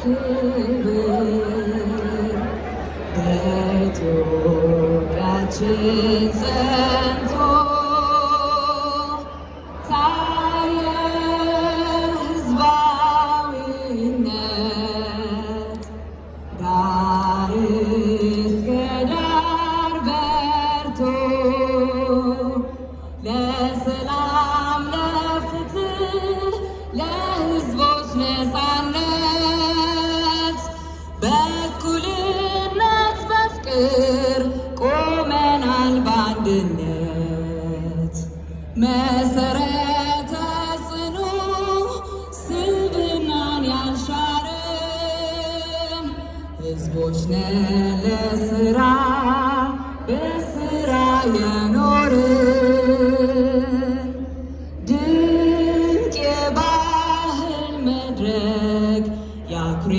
ክብር በኢትዮጵያችን ጸንቶ ታየ ሕዝባዊነት ዳር እስከ ዳር በርቶ ለሰላም ለፍትህ ለሕዝቦች ነፃነት በእኩልነት በፍቅር ቆመናል በአንድነት መሰረተ ጽኑ ስብናን ያልሻርን ሕዝቦች ነን ለስራ በስራ የኖርን ድንቅ የባህል መድረክ የአኩሪ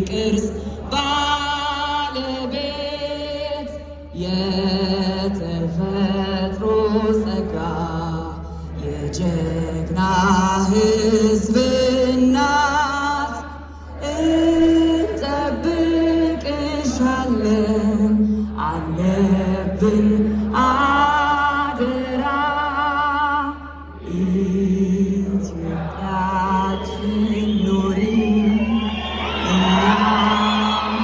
ቅርስ ባለቤት የተፈጥሮ ጸጋ የጀግና ሕዝብ እናት እንጠብቅሻለን አለብን አደራ ኢትዮጵያችን ኑሪ እኛም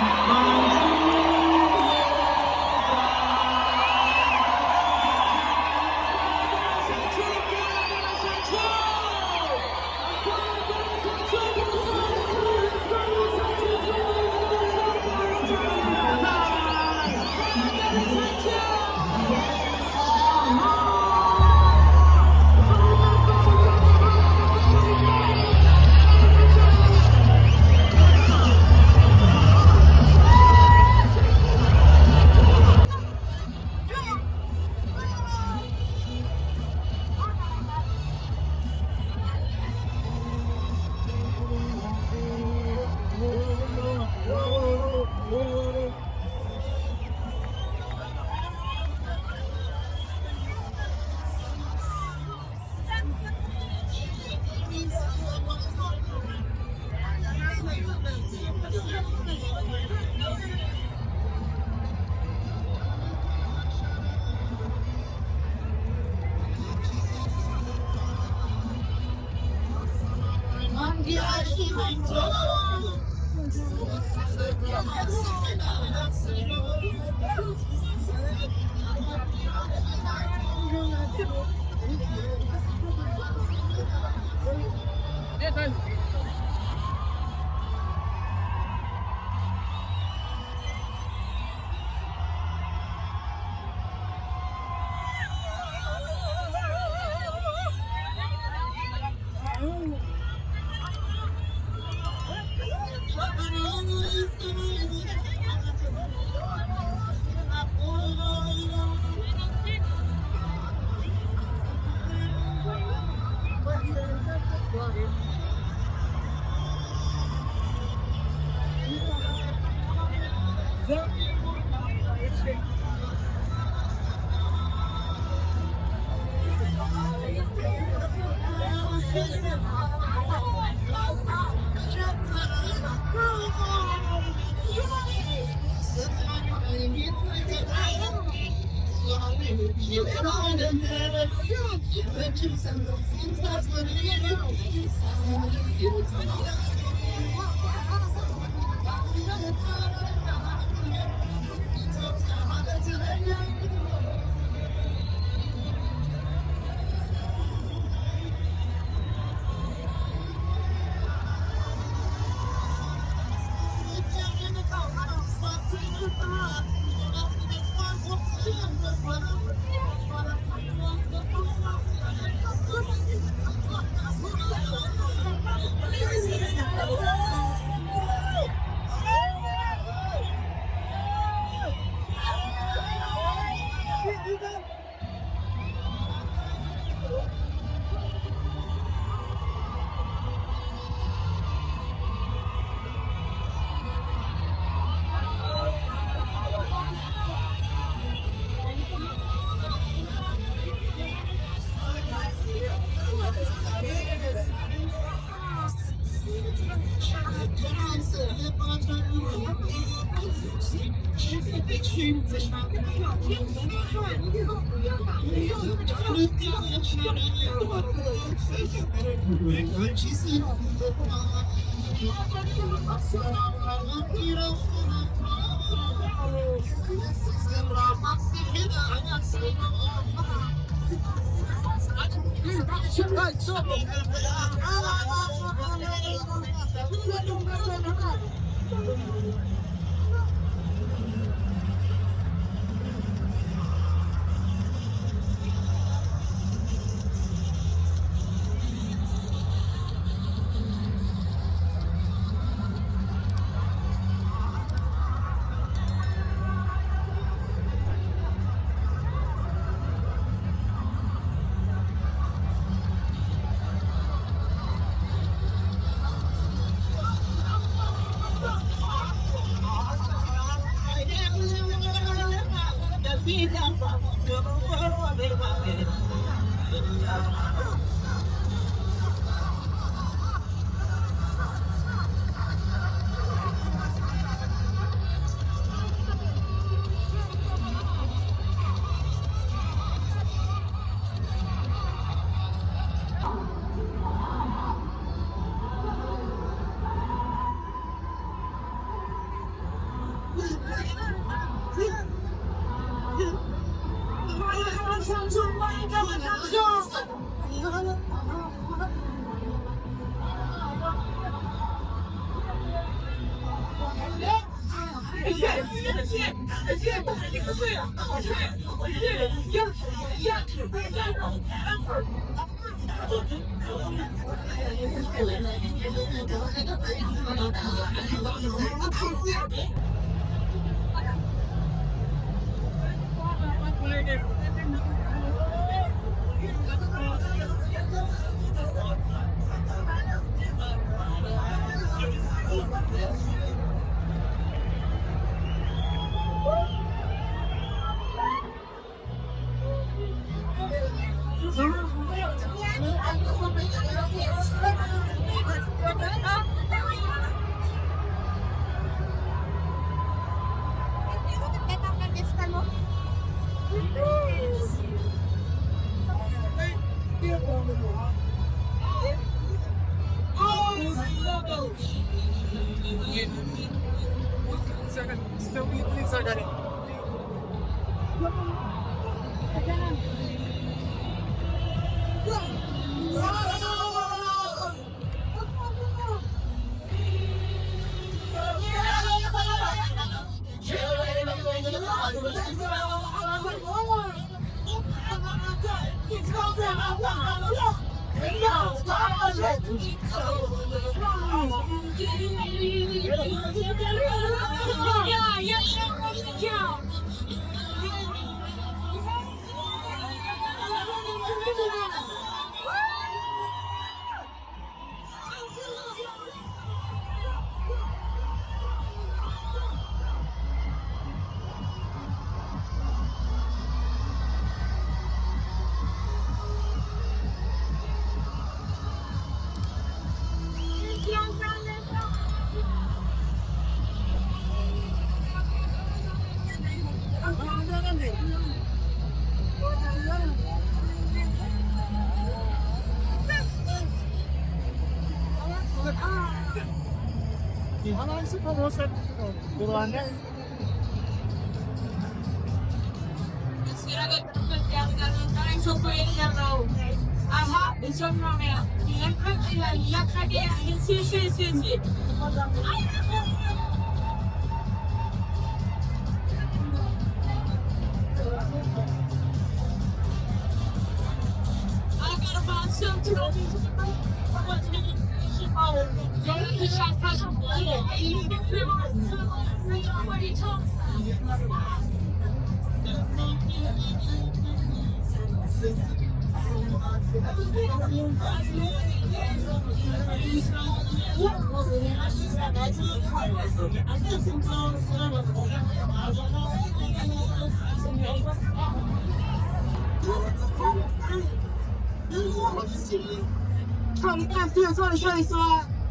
你看，这说的说一说，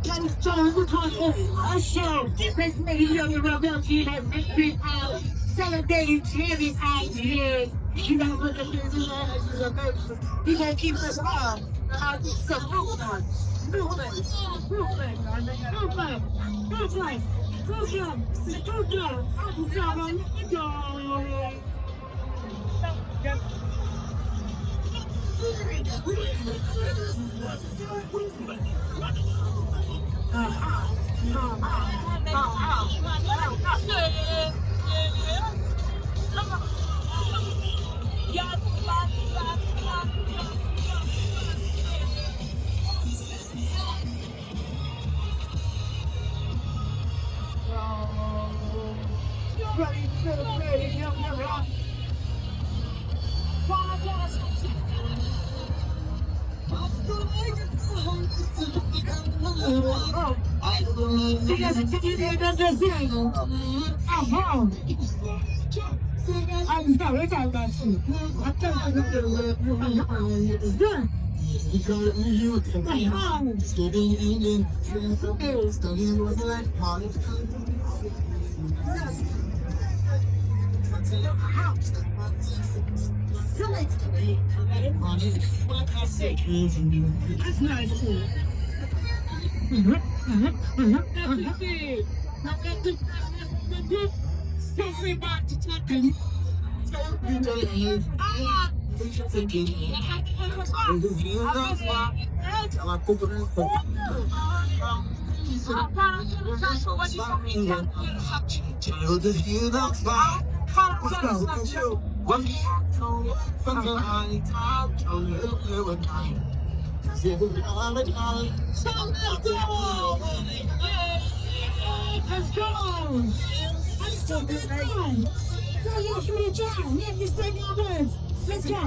A show. Let's make it young and rebel team has been out. Celebrating Tammy's out here. You know what the business is about. He gonna keep us on. Some movement. I'm sorry, I'm not sure. That's nice. Sofi back to tackle. Let's go! Let's go! So you should be down. Yeah, you stay your words. Let's go.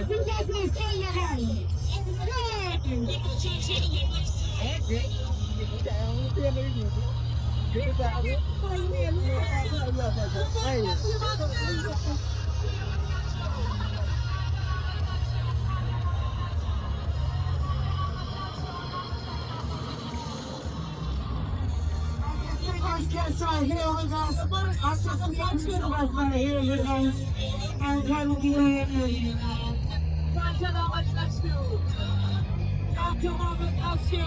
You guys may stay your hand. Yes, right here with us. I saw some young children right here with us. And God will be here. God can always bless you. God can always bless you.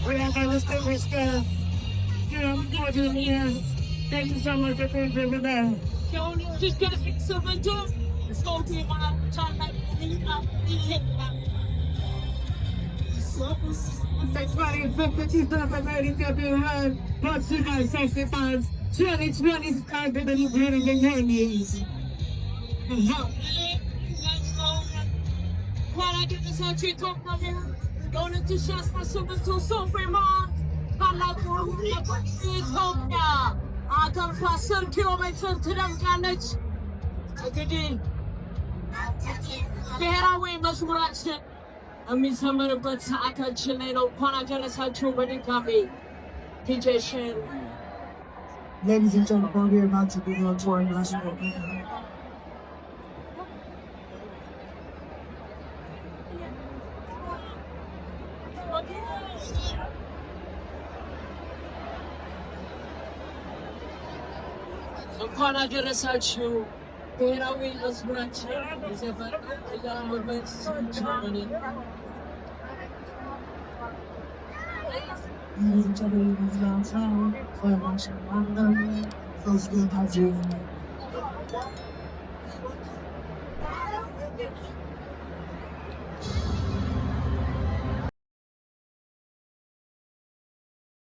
We have our distinguished guests. Thank you so much for being here with us. Just gonna pick someone up. Sofi Thanks for the 50th Great Ethiopian Run, brought to you by 65. 2020 started the new brand in the 90s. While I get this out to talk about it, going into shots for Silver Jubilee, Malt. I like Ethiopia. I come from 7 kilometers to them planets. Again. ብሔራዊ መዝሙራችን የሚዘምርበት ሰዓታችን ላይ ነው። እንኳን አደረሳችሁ በድጋሚ ዲጄሽን Ladies and gentlemen, we are about to be on tour national. እንኳን አደረሳችሁ ብሔራዊ መዝሙራችን የዘፈን እያመበት ቻለን Let's go.